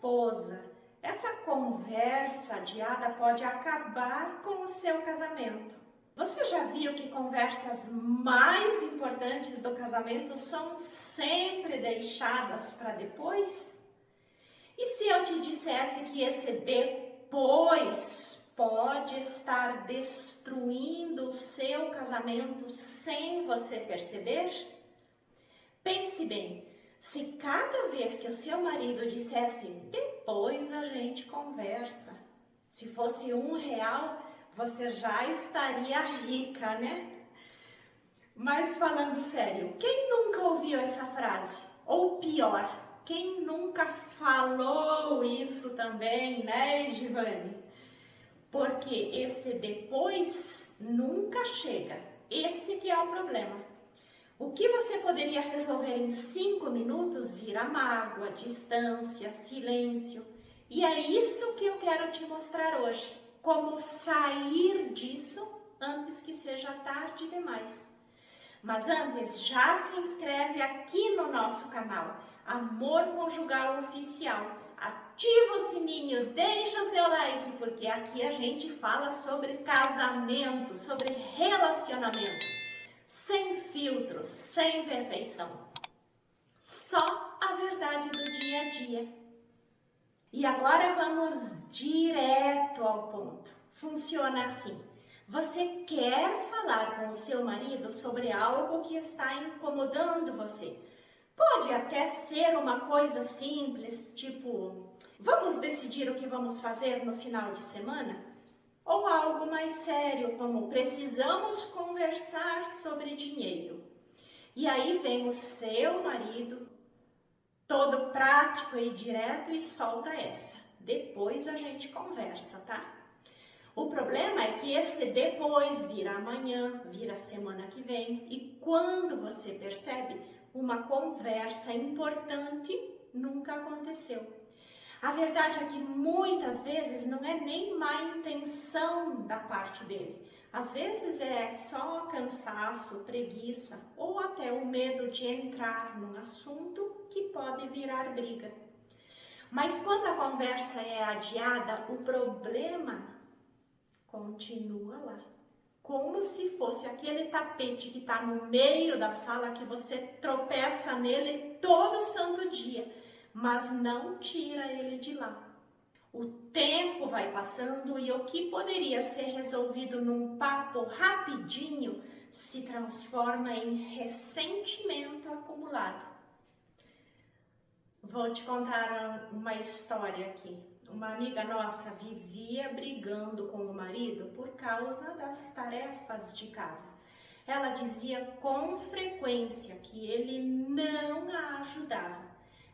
esposa, essa conversa adiada pode acabar com o seu casamento. Você já viu que conversas mais importantes do casamento são sempre deixadas para depois? E se eu te dissesse que esse depois pode estar destruindo o seu casamento sem você perceber? Pense bem, se cada vez que o seu marido dissesse, depois a gente conversa, se fosse R$1, você já estaria rica, né? Mas falando sério, quem nunca ouviu essa frase? Ou pior, quem nunca falou isso também, né, Giovanni? Porque esse depois nunca chega. Esse que é o problema. O que você poderia resolver em 5 minutos vira mágoa, distância, silêncio. E é isso que eu quero te mostrar hoje. Como sair disso antes que seja tarde demais. Mas antes, já se inscreve aqui no nosso canal, Amor Conjugal Oficial. Ativa o sininho, deixa o seu like, porque aqui a gente fala sobre casamento, sobre relacionamento. Sem filtros, sem perfeição. Só a verdade do dia a dia. E agora vamos direto ao ponto. Funciona assim. Você quer falar com o seu marido sobre algo que está incomodando você. Pode até ser uma coisa simples, tipo, vamos decidir o que vamos fazer no final de semana? Ou algo mais sério, como precisamos conversar sobre dinheiro. E aí vem o seu marido, todo prático e direto, e solta essa. Depois a gente conversa, tá? O problema é que esse depois vira amanhã, vira semana que vem, e quando você percebe, uma conversa importante nunca aconteceu. A verdade é que muitas vezes não é nem má intenção da parte dele. Às vezes é só cansaço, preguiça ou até o medo de entrar num assunto que pode virar briga. Mas quando a conversa é adiada, o problema continua lá. Como se fosse aquele tapete que está no meio da sala que você tropeça nele todo santo dia, mas não tira ele de lá. O tempo vai passando e o que poderia ser resolvido num papo rapidinho se transforma em ressentimento acumulado. Vou te contar uma história aqui. Uma amiga nossa vivia brigando com o marido por causa das tarefas de casa. Ela dizia com frequência que ele não a ajudava.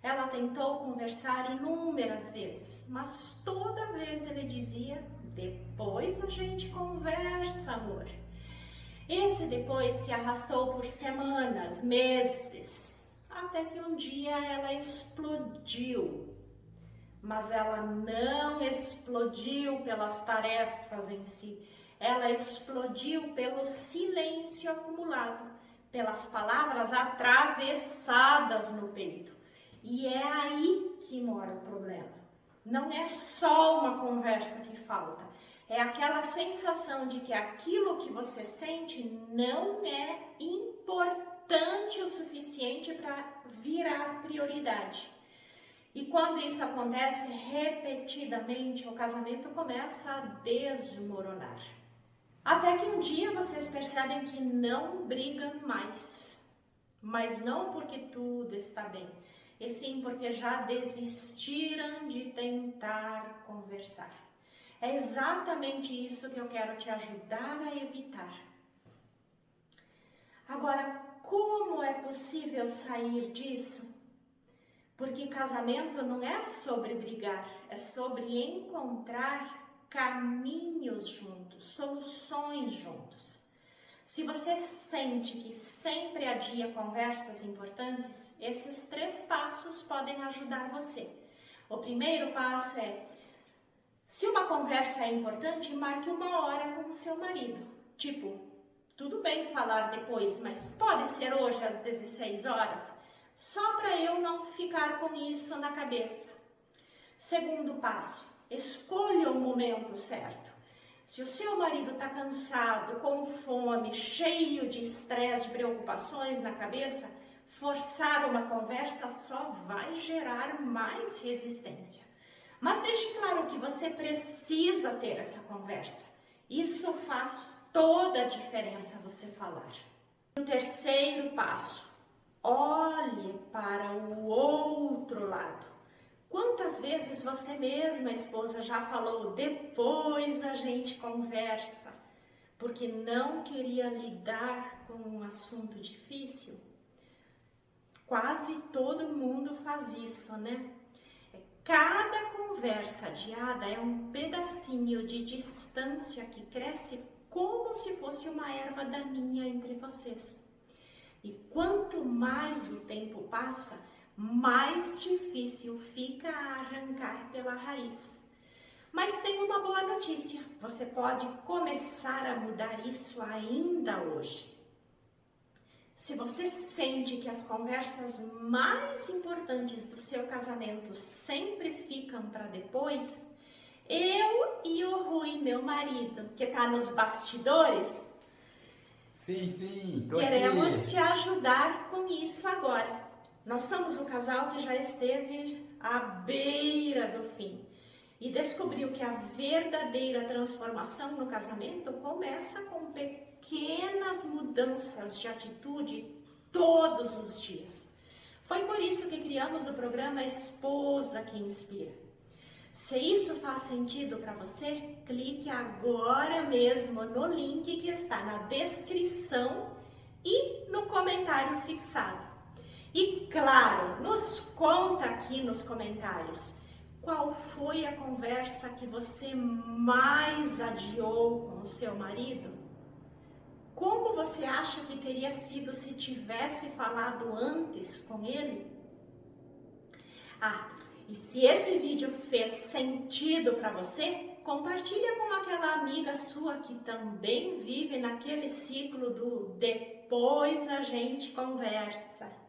Ela tentou conversar inúmeras vezes, mas toda vez ele dizia, depois a gente conversa, amor. Esse depois se arrastou por semanas, meses, até que um dia ela explodiu. Mas ela não explodiu pelas tarefas em si, ela explodiu pelo silêncio acumulado, pelas palavras atravessadas no peito. E é aí que mora o problema. Não é só uma conversa que falta, é aquela sensação de que aquilo que você sente não é importante o suficiente para virar prioridade. E quando isso acontece repetidamente, o casamento começa a desmoronar. Até que um dia vocês percebem que não brigam mais. Mas não porque tudo está bem, e sim porque já desistiram de tentar conversar. É exatamente isso que eu quero te ajudar a evitar. Agora, como é possível sair disso? Porque casamento não é sobre brigar, é sobre encontrar caminhos juntos, soluções juntos. Se você sente que sempre adia conversas importantes, esses 3 passos podem ajudar você. O primeiro passo é, se uma conversa é importante, marque 1 hora com o seu marido. Tipo, tudo bem falar depois, mas pode ser hoje às 16 horas? Só para eu não ficar com isso na cabeça. Segundo passo, escolha o momento certo. Se o seu marido está cansado, com fome, cheio de estresse, de preocupações na cabeça, forçar uma conversa só vai gerar mais resistência. Mas deixe claro que você precisa ter essa conversa. Isso faz toda a diferença você falar. O terceiro passo, olhe para o outro lado. Quantas vezes você mesma, esposa, já falou, depois a gente conversa, porque não queria lidar com um assunto difícil? Quase todo mundo faz isso, né? Cada conversa adiada é um pedacinho de distância que cresce como se fosse uma erva daninha entre vocês. E quanto mais o tempo passa, mais difícil fica arrancar pela raiz. Mas tem uma boa notícia, você pode começar a mudar isso ainda hoje. Se você sente que as conversas mais importantes do seu casamento sempre ficam para depois, eu e o Rui, meu marido, que está nos bastidores, Sim, queremos aqui. te ajudar com isso agora. Nós somos um casal que já esteve à beira do fim e descobriu que a verdadeira transformação no casamento começa com pequenas mudanças de atitude todos os dias. Foi por isso que criamos o programa Esposa que Inspira. Se isso faz sentido para você, clique agora mesmo no link que está na descrição e no comentário fixado. E claro, nos conta aqui nos comentários qual foi a conversa que você mais adiou com o seu marido? Como você acha que teria sido se tivesse falado antes com ele? E se esse vídeo fez sentido para você, compartilha com aquela amiga sua que também vive naquele ciclo do depois a gente conversa.